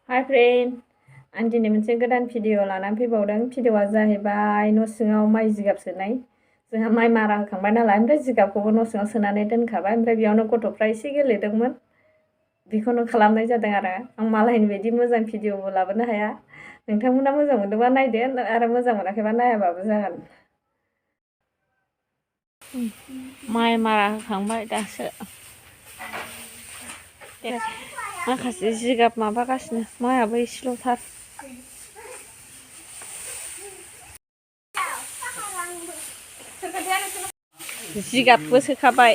Hi friend, आं दिनै मोनसे गोदान भिडिअ लानानै फैबावदों। भिडिअआ जाहैबाय न' सिङाव माइ जिगाब सोनाय। जोंहा माइ मारा होखांबाय नालाय, ओमफ्राय जिगाबखौबो न' सिङाव सोनानै दोनखाबाय। ओमफ्राय बेयावनो गथ'फ्रा एसे गेलेदोंमोन, बेखौनो खालामनाय जादों आरो। आं मालायनि बायदि मोजां भिडिअबो लाबोनो हाया। नोंथांमोना मोजां मोनदोंबा नायदो, आरो मोजां मोनाखैबा नायाबाबो जागोन। माइ मारा होखांबाय दासो। माखासे जिगाब माबागासिनो, माइआबो एसेल'थार। जिगाबबो सोखाबाय।